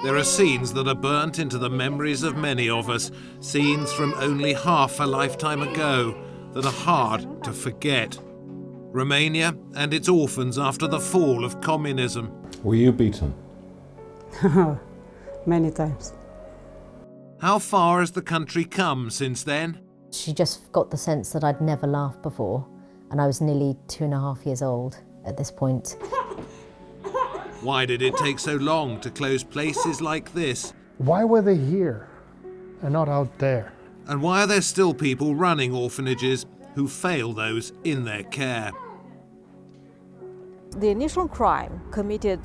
There are scenes that are burnt into the memories of many of us, scenes from only half a lifetime ago that are hard to forget. Romania and its orphans after the fall of communism. Were you beaten? Many times. How far has the country come since then? She just got the sense that I'd never laughed before, and I was nearly 2.5 years old at this point. Why did it take so long to close places like this? Why were they here and not out there? And why are there still people running orphanages who fail those in their care? The initial crime committed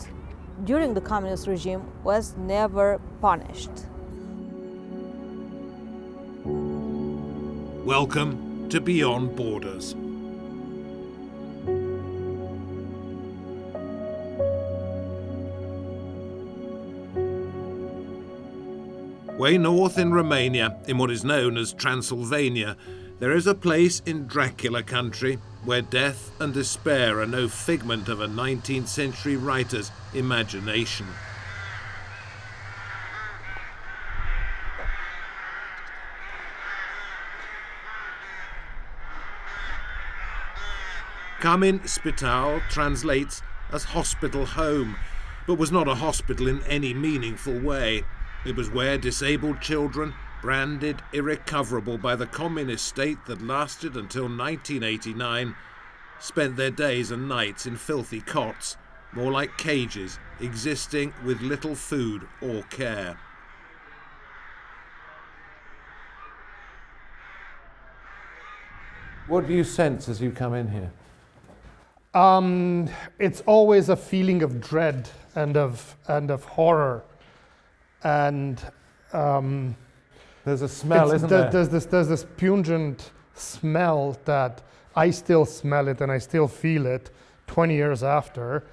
during the communist regime was never punished. Welcome to Beyond Borders. Way north in Romania, in what is known as Transylvania, there is a place in Dracula country where death and despair are no figment of a 19th century writer's imagination. Kamin Spital translates as hospital home, but was not a hospital in any meaningful way. It was where disabled children, branded irrecoverable by the communist state that lasted until 1989, spent their days and nights in filthy cots, more like cages, existing with little food or care. What do you sense as you come in here? It's always a feeling of dread and of horror, and there's a smell, isn't there? There's this pungent smell that I still smell it and I still feel it 20 years after.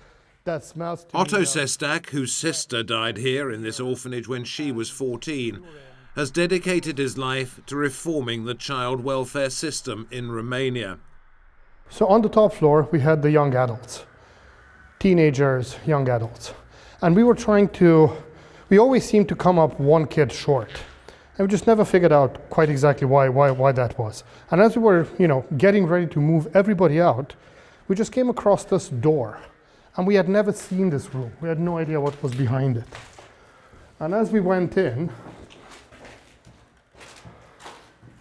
That smells to Otto me Ceausescu, whose sister died here in this orphanage when she was 14, has dedicated his life to reforming the child welfare system in Romania. So on the top floor, we had the young adults, teenagers, young adults. And we always seemed to come up one kid short. And we just never figured out quite exactly why that was. And as we were, getting ready to move everybody out, we just came across this door. And we had never seen this room. We had no idea what was behind it. And as we went in,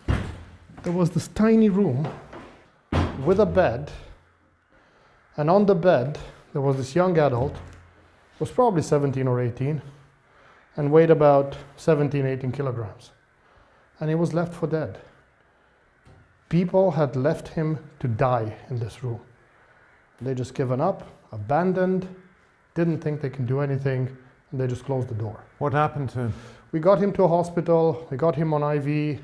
there was this tiny room with a bed, and on the bed there was this young adult, was probably 17 or 18, and weighed about 17, 18 kilograms. And he was left for dead. People had left him to die in this room. They just given up, abandoned, didn't think they can do anything, and they just closed the door. What happened to him? We got him to a hospital, we got him on IV,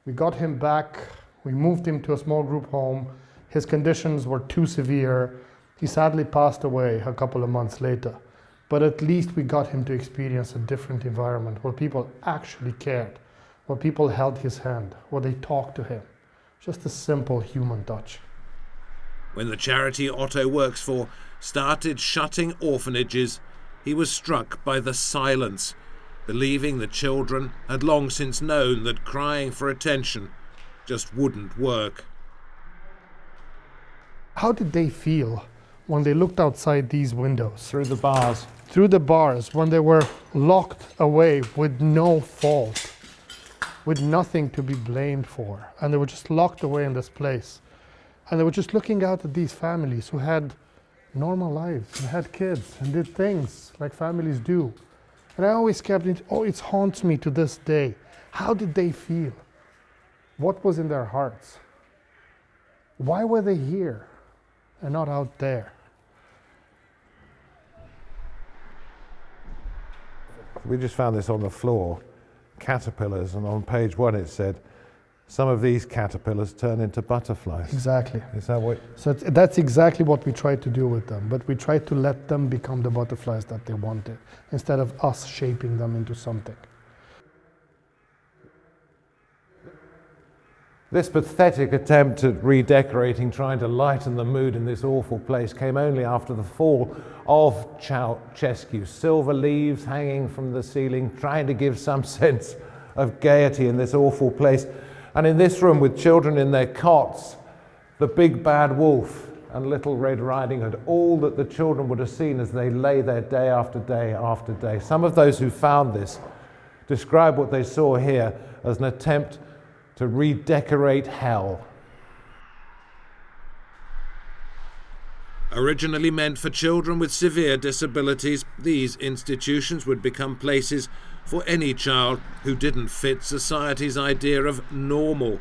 we got him back, we moved him to a small group home. His conditions were too severe. He sadly passed away a couple of months later. But at least we got him to experience a different environment where people actually cared, where people held his hand, where they talked to him. Just a simple human touch. When the charity Otto works for started shutting orphanages, he was struck by the silence, believing the children had long since known that crying for attention just wouldn't work. How did they feel when they looked outside these windows? Through the bars. Through the bars, when they were locked away with no fault, with nothing to be blamed for. And they were just locked away in this place. And they were just looking out at these families who had normal lives and had kids and did things like families do. And I always kept it, it haunts me to this day. How did they feel? What was in their hearts? Why were they here and not out there? We just found this on the floor, caterpillars, and on page 1 it said, some of these caterpillars turn into butterflies. Exactly. Is that what? So that's exactly what we tried to do with them, but we tried to let them become the butterflies that they wanted, instead of us shaping them into something. This pathetic attempt at redecorating, trying to lighten the mood in this awful place, came only after the fall of Ceausescu. Silver leaves hanging from the ceiling, trying to give some sense of gaiety in this awful place. And in this room, with children in their cots, the big bad wolf and Little Red Riding Hood, all that the children would have seen as they lay there day after day after day. Some of those who found this describe what they saw here as an attempt to redecorate hell. Originally meant for children with severe disabilities, these institutions would become places for any child who didn't fit society's idea of normal.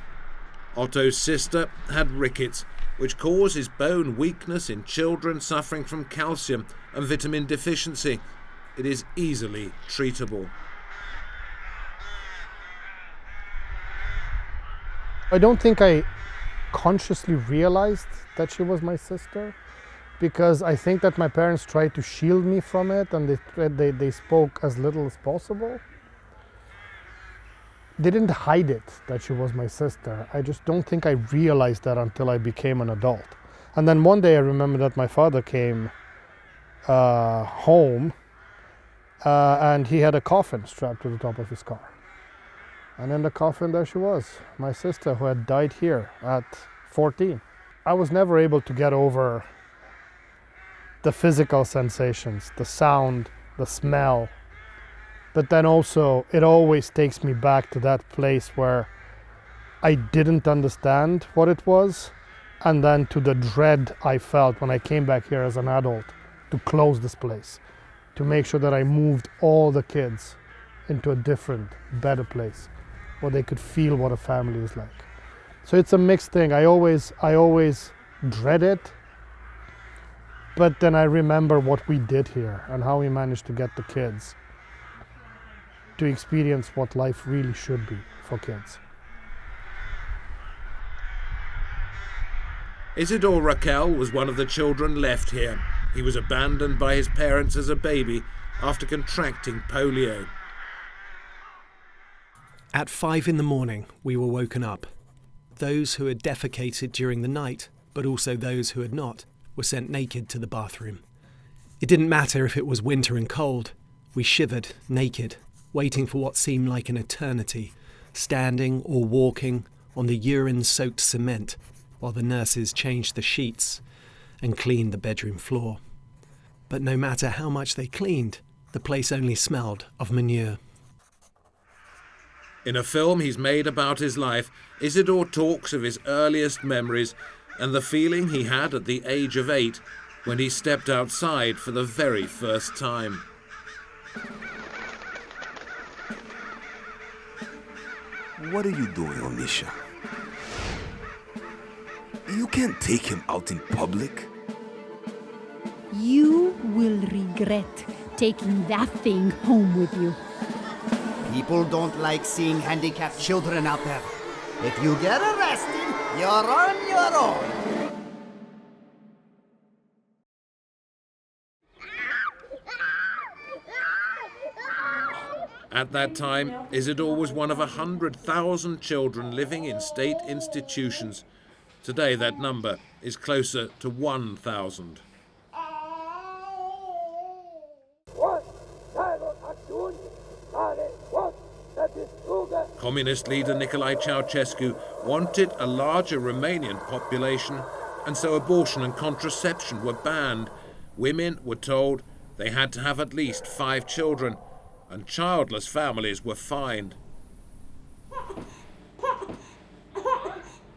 Otto's sister had rickets, which causes bone weakness in children suffering from calcium and vitamin deficiency. It is easily treatable. I don't think I consciously realized that she was my sister, because I think that my parents tried to shield me from it, and they spoke as little as possible. They didn't hide it that she was my sister. I just don't think I realized that until I became an adult. And then one day I remember that my father came home and he had a coffin strapped to the top of his car. And in the coffin there she was, my sister, who had died here at 14. I was never able to get over the physical sensations, the sound, the smell. But then also, it always takes me back to that place where I didn't understand what it was, and then to the dread I felt when I came back here as an adult to close this place, to make sure that I moved all the kids into a different, better place where they could feel what a family is like. So it's a mixed thing. I always dread it, but then I remember what we did here and how we managed to get the kids to experience what life really should be for kids. Isidore Raquel was one of the children left here. He was abandoned by his parents as a baby after contracting polio. At 5 a.m, we were woken up. Those who had defecated during the night, but also those who had not, were sent naked to the bathroom. It didn't matter if it was winter and cold. We shivered, naked, waiting for what seemed like an eternity, standing or walking on the urine-soaked cement while the nurses changed the sheets and cleaned the bedroom floor. But no matter how much they cleaned, the place only smelled of manure. In a film he's made about his life, Isidore talks of his earliest memories and the feeling he had at the age of 8 when he stepped outside for the very first time. What are you doing, Onisha? You can't take him out in public. You will regret taking that thing home with you. People don't like seeing handicapped children out there. If you get arrested, you're on your own. At that time, Isidore was one of 100,000 children living in state institutions. Today, that number is closer to 1,000. Communist leader Nicolae Ceausescu wanted a larger Romanian population, and so abortion and contraception were banned. Women were told they had to have at least 5 children, and childless families were fined.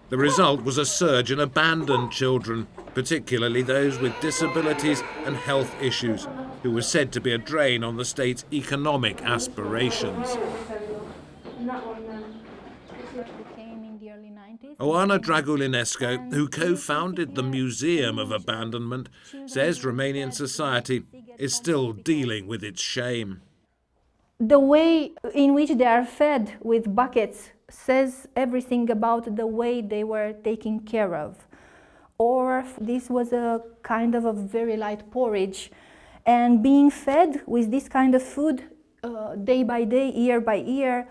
The result was a surge in abandoned children, particularly those with disabilities and health issues, who were said to be a drain on the state's economic aspirations. Oana Dragulinescu, who co-founded the Museum of Abandonment, says Romanian society is still dealing with its shame. The way in which they are fed with buckets says everything about the way they were taken care of. Or this was a kind of a very light porridge, and being fed with this kind of food day by day, year by year,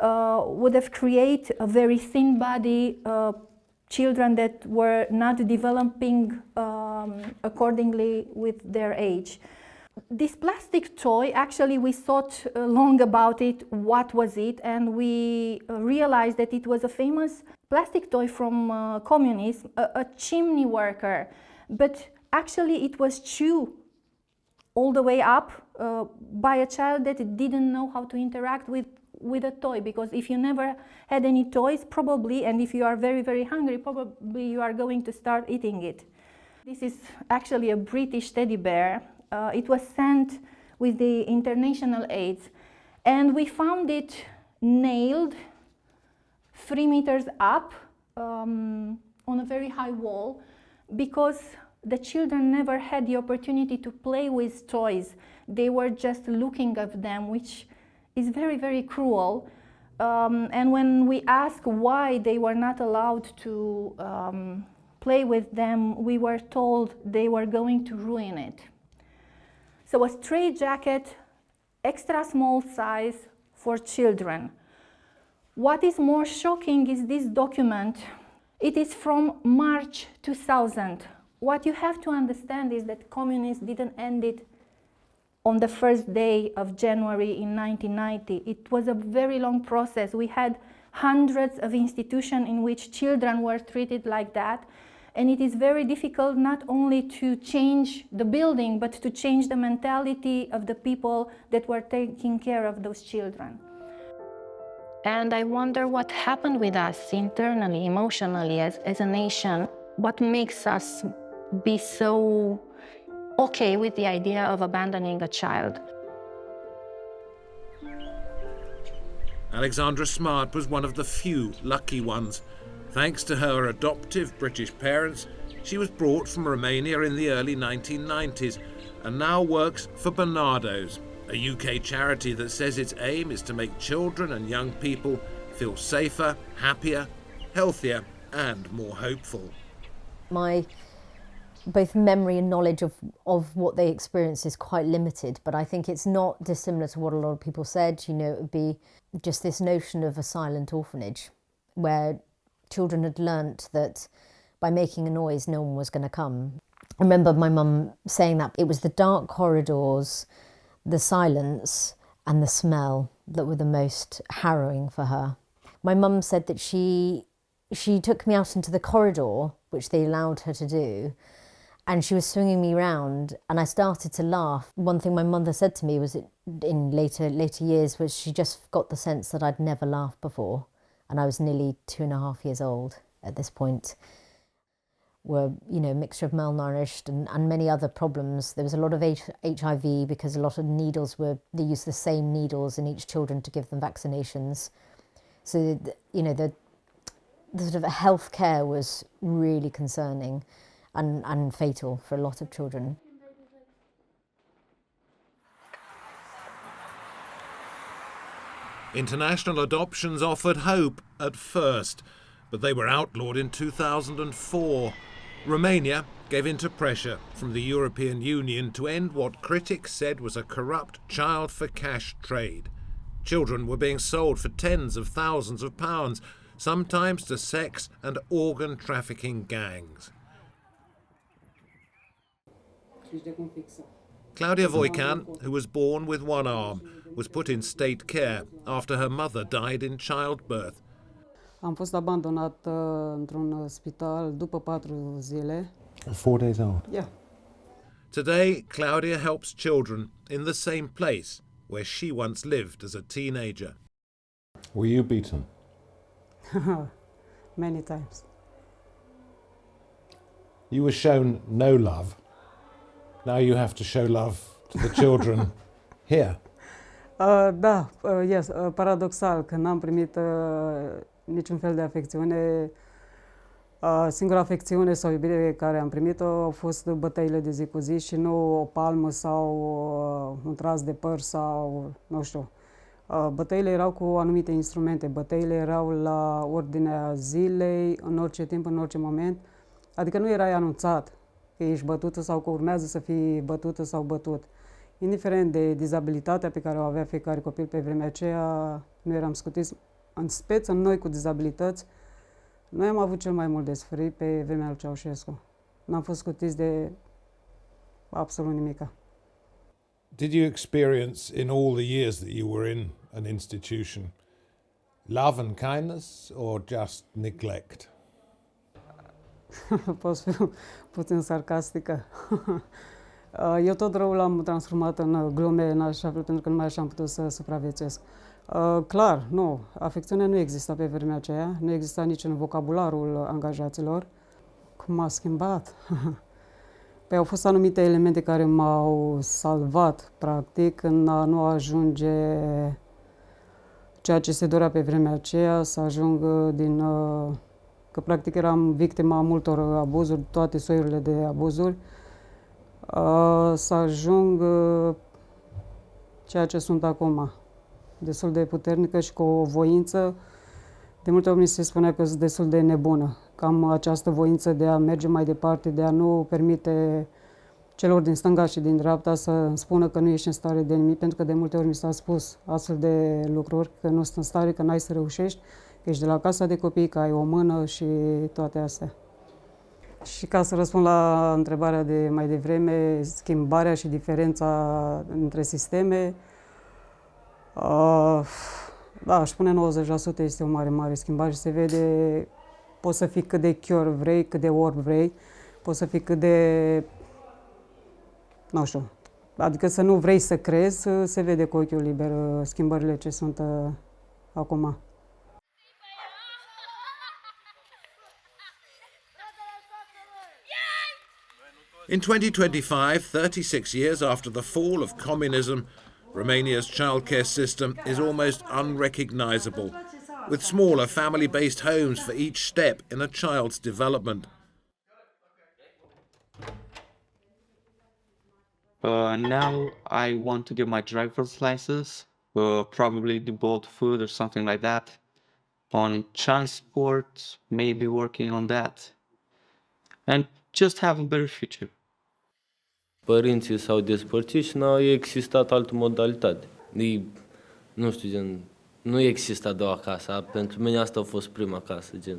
would have created a very thin body, children that were not developing accordingly with their age. This plastic toy, actually we thought long about it, what was it, and we realized that it was a famous plastic toy from communism, a chimney worker, but actually it was chewed all the way up by a child that didn't know how to interact with a toy, because if you never had any toys, probably, and if you are very, very hungry, probably you are going to start eating it. This is actually a British teddy bear. It was sent with the international aid, and we found it nailed 3 meters up on a very high wall, because the children never had the opportunity to play with toys. They were just looking at them, which is very, very cruel. And when we asked why they were not allowed to play with them, we were told they were going to ruin it. So a straitjacket, extra small size for children. What is more shocking is this document. It is from March 2000. What you have to understand is that communism didn't end it on the first day of January in 1990. It was a very long process. We had hundreds of institutions in which children were treated like that. And it is very difficult not only to change the building, but to change the mentality of the people that were taking care of those children. And I wonder what happened with us internally, emotionally, as a nation. What makes us be so okay with the idea of abandoning a child? Alexandra Smart was one of the few lucky ones. Thanks to her adoptive British parents, she was brought from Romania in the early 1990s and now works for Bernardo's, a UK charity that says its aim is to make children and young people feel safer, happier, healthier and more hopeful. My both memory and knowledge of what they experience is quite limited, but I think it's not dissimilar to what a lot of people said. You know, it would be just this notion of a silent orphanage where children had learnt that by making a noise, no one was going to come. I remember my mum saying that it was the dark corridors, the silence and the smell that were the most harrowing for her. My mum said that she took me out into the corridor, which they allowed her to do, and she was swinging me round and I started to laugh. One thing my mother said to me was in later years was she just got the sense that I'd never laughed before. And I was nearly 2.5 years old at this point. Were, you know, a mixture of malnourished and many other problems. There was a lot of HIV because a lot of needles they used the same needles in each children to give them vaccinations. So, you know, the sort of health care was really concerning and fatal for a lot of children. International adoptions offered hope at first, but they were outlawed in 2004. Romania gave in to pressure from the European Union to end what critics said was a corrupt child-for-cash trade. Children were being sold for tens of thousands of pounds, sometimes to sex and organ trafficking gangs. Claudia Voican, who was born with one arm, was put in state care after her mother died in childbirth. Am fost abandonat într-un spital după 4 zile. 4 days old? Yeah. Today, Claudia helps children in the same place where she once lived as a teenager. Were you beaten? Many times. You were shown no love. Now you have to show love to the children here. Da, yes, paradoxal, că n-am primit niciun fel de afecțiune. Singura afecțiune sau iubire care am primit-o au fost bătăile de zi cu zi și nu o palmă sau un tras de păr sau, nu știu. Bătăile erau cu anumite instrumente, bătăile erau la ordinea zilei, în orice timp, în orice moment. Adică nu erai anunțat că ești bătută sau că urmează să fii bătută sau bătut. Indiferent de dizabilitatea pe care o avea fiecare copil pe vremea aceea, nu eram scutiți în speță noi cu dizabilități, noi am avut cel mai mult de suferit pe vremea lui Ceausescu. N-am fost scutiți de absolut nimica. Did you experience in all the years that you were in an institution love and kindness or just neglect? Pot să fiu puțin sarcastică. Eu tot răul l-am transformat în glume, în așa fel, pentru că nu mai așa am putut să supraviețuiesc. Clar, nu. Afecțiunea nu exista pe vremea aceea, nu exista nici în vocabularul angajaților. Cum m-a schimbat? Păi au fost anumite elemente care m-au salvat, practic, în a nu ajunge ceea ce se dorea pe vremea aceea, să ajung că practic eram victima multor abuzuri, toate soiurile de abuzuri, să ajung ceea ce sunt acum, destul de puternică și cu o voință. De multe ori mi se spunea că sunt destul de nebună, că am această voință de a merge mai departe, de a nu permite celor din stânga și din dreapta să îmi spună că nu ești în stare de nimic, pentru că de multe ori mi s-a spus astfel de lucruri, că nu sunt în stare, că n-ai să reușești, că ești de la casa de copii, că ai o mână și toate astea. Și ca să răspund la întrebarea de mai devreme, schimbarea și diferența între sisteme, da, aș spune 90% este o mare schimbare și se vede, poți să fii cât de chior vrei, cât de orb vrei, poți să fii cât de, nu știu, adică să nu vrei să crezi, se vede cu ochiul liber schimbările ce sunt acum. In 2025, 36 years after the fall of communism, Romania's childcare system is almost unrecognisable, with smaller family-based homes for each step in a child's development. Now I want to get my driver's license, probably do both food or something like that. On transport, maybe working on that. And just have a better future. Părinții s-au despărțit și n-a existat altă modalitate. Nu știu, gen, nu există a doua casă. Pentru mine asta a fost prima casă, gen.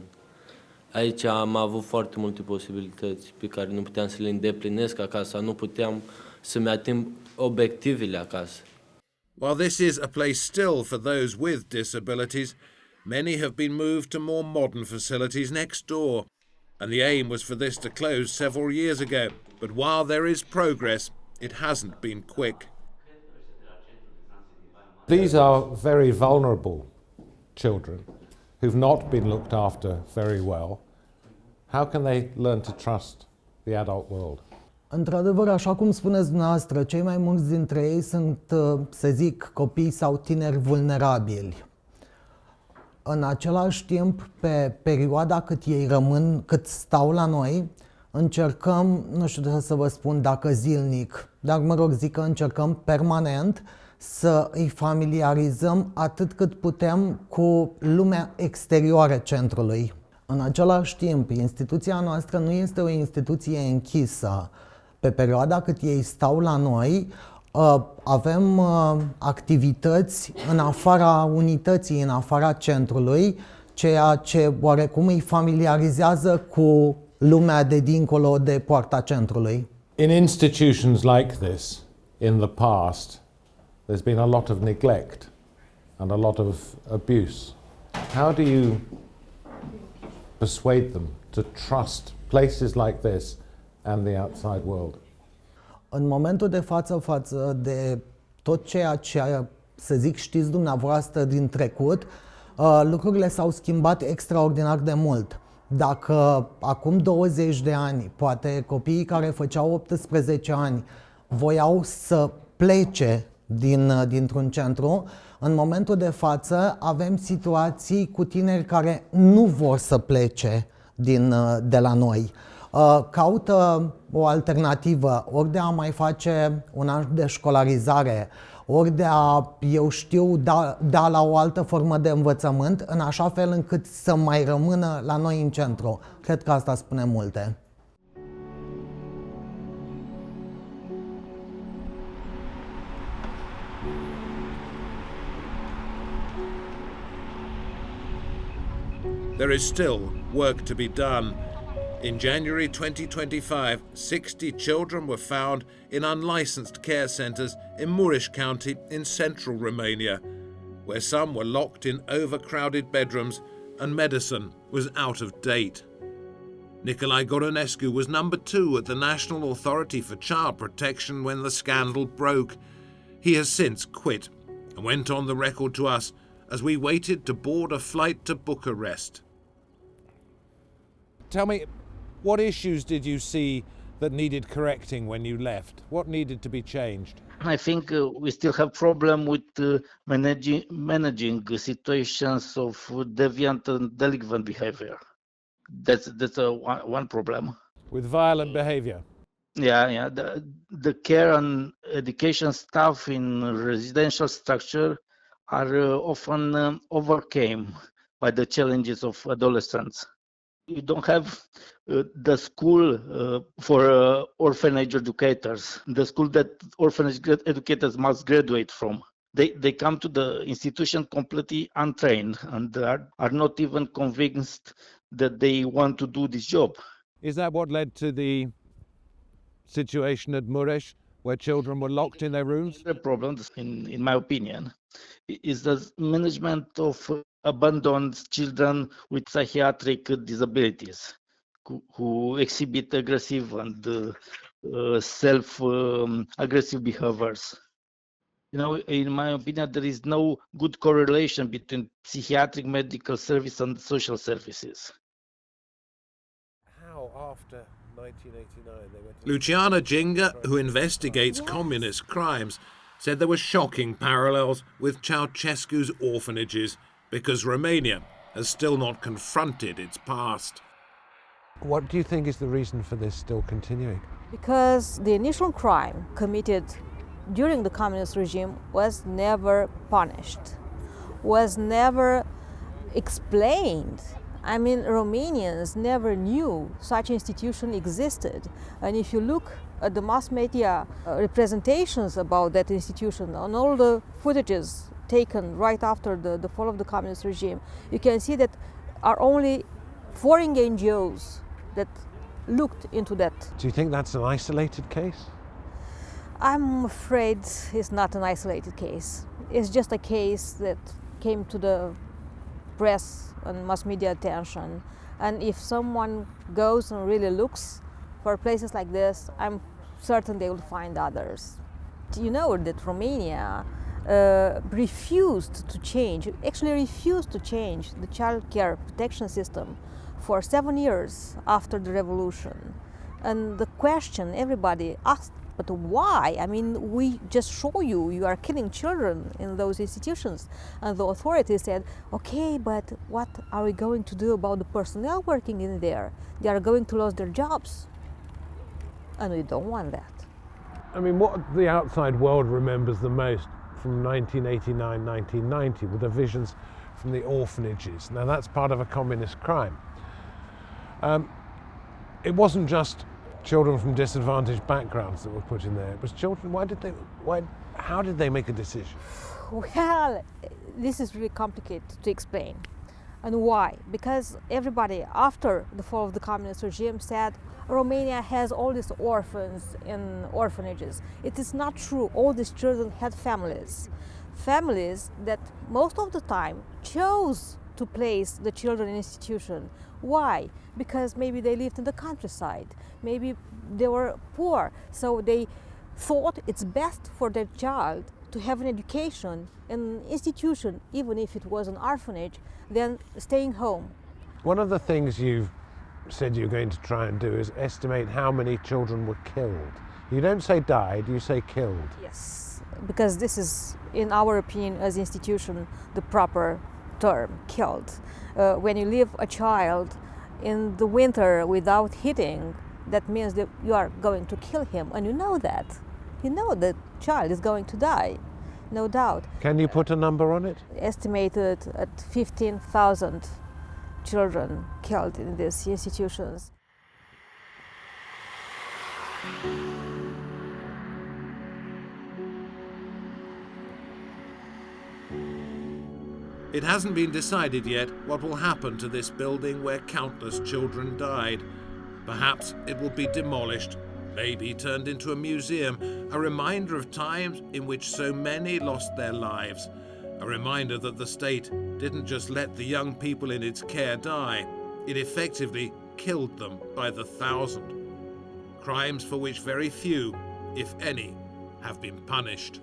Aici am avut foarte multe posibilități pe care nu puteam să le îndeplinesc acasă, nu puteam să-mi ating obiectivele acasă. While this is a place still for those with disabilities, many have been moved to more modern facilities next door. And the aim was for this to close several years ago. But while there is progress, it hasn't been quick. These are very vulnerable children who've not been looked after very well. How can they learn to trust the adult world? Într-adevăr, așa cum spuneți dumneavoastră, cei mai mulți dintre ei sunt, să zic, copii sau tineri vulnerabili. În același timp, pe perioada cât ei rămân, cât stau la noi, încercăm, nu știu să vă spun dacă zilnic, dar mă rog, zic că încercăm permanent să îi familiarizăm atât cât putem cu lumea exterioară centrului. În același timp, instituția noastră nu este o instituție închisă. Pe perioada cât ei stau la noi, avem activități în afara unității, în afara centrului, ceea ce oarecum îi familiarizează cu lumea de dincolo de poarta centrului. In institutions like this, in the past, there's been a lot of neglect and a lot of abuse. How do you persuade them to trust places like this and the outside world? În momentul de față de tot ceea ce, să zic, știți dumneavoastră din trecut, lucrurile s-au schimbat extraordinar de mult. Dacă acum 20 de ani, poate copiii care făceau 18 ani voiau să plece dintr-un centru, în momentul de față avem situații cu tineri care nu vor să plece de la noi. Caută o alternativă, ori de a mai face un an de școlarizare, ori de a, eu știu, da la o altă formă de învățământ, în așa fel încât să mai rămână la noi în centru. Cred că asta spune multe. there is still work to be done. In January 2025, 60 children were found in unlicensed care centres in Mureș County in central Romania, where some were locked in overcrowded bedrooms and medicine was out of date. Nicolae Ceausescu was number 2 at the National Authority for Child Protection when the scandal broke. He has since quit and went on the record to us as we waited to board a flight to Bucharest. Tell me, what issues did you see that needed correcting when you left? What needed to be changed? I think we still have problem with managing situations of deviant and delinquent behavior. That's one problem. With violent behavior? Yeah. The care and education staff in residential structure are often overcome by the challenges of adolescents. You don't have the school for orphanage educators, the school that orphanage educators must graduate from. They come to the institution completely untrained and are not even convinced that they want to do this job. Is that what led to the situation at Mureș, where children were locked in their rooms? The problem, in my opinion, is the management of abandoned children with psychiatric disabilities who exhibit aggressive and self-aggressive behaviors. In my opinion, there is no good correlation between psychiatric medical service and social services. How after 1989 they went to... Luciana Ginga, who investigates communist crimes, said there were shocking parallels with Ceausescu's orphanages because Romania has still not confronted its past. What do you think is the reason for this still continuing? Because the initial crime committed during the communist regime was never punished, was never explained. I mean, Romanians never knew such institution existed. And if you look at the mass media representations about that institution, on all the footages taken right after the fall of the communist regime, you can see that are only foreign NGOs that looked into that. Do you think that's an isolated case? I'm afraid it's not an isolated case. It's just a case that came to the press and mass media attention. And if someone goes and really looks for places like this, I'm certain they will find others. You know that Romania refused to change the childcare protection system for 7 years after the revolution. And the question everybody asked, but why? I mean, we just show you are killing children in those institutions. And the authorities said, okay, but what are we going to do about the personnel working in there? They are going to lose their jobs. And we don't want that. I mean, what the outside world remembers the most from 1989, 1990 were the visions from the orphanages. Now, that's part of a communist crime. It wasn't just children from disadvantaged backgrounds that were put in there. It was children. How did they make a decision? Well, this is really complicated to explain. And why? Because everybody, after the fall of the communist regime, said Romania has all these orphans in orphanages. It is not true. All these children had families. Families that most of the time chose to place the children in institution. Why? Because maybe they lived in the countryside. Maybe they were poor. So they thought it's best for their child to have an education in an institution, even if it was an orphanage, than staying home. One of the things you've said you're going to try and do is estimate how many children were killed. You don't say died, you say killed. Yes, because this is, in our opinion, as institution, the proper term, killed. When you leave a child in the winter without heating, that means that you are going to kill him, and you know that. You know the child is going to die, no doubt. Can you put a number on it? Estimated at 15,000 children killed in these institutions. It hasn't been decided yet what will happen to this building where countless children died. Perhaps it will be demolished, maybe turned into a museum, a reminder of times in which so many lost their lives, a reminder that the state didn't just let the young people in its care die, it effectively killed them by the thousand. Crimes for which very few, if any, have been punished.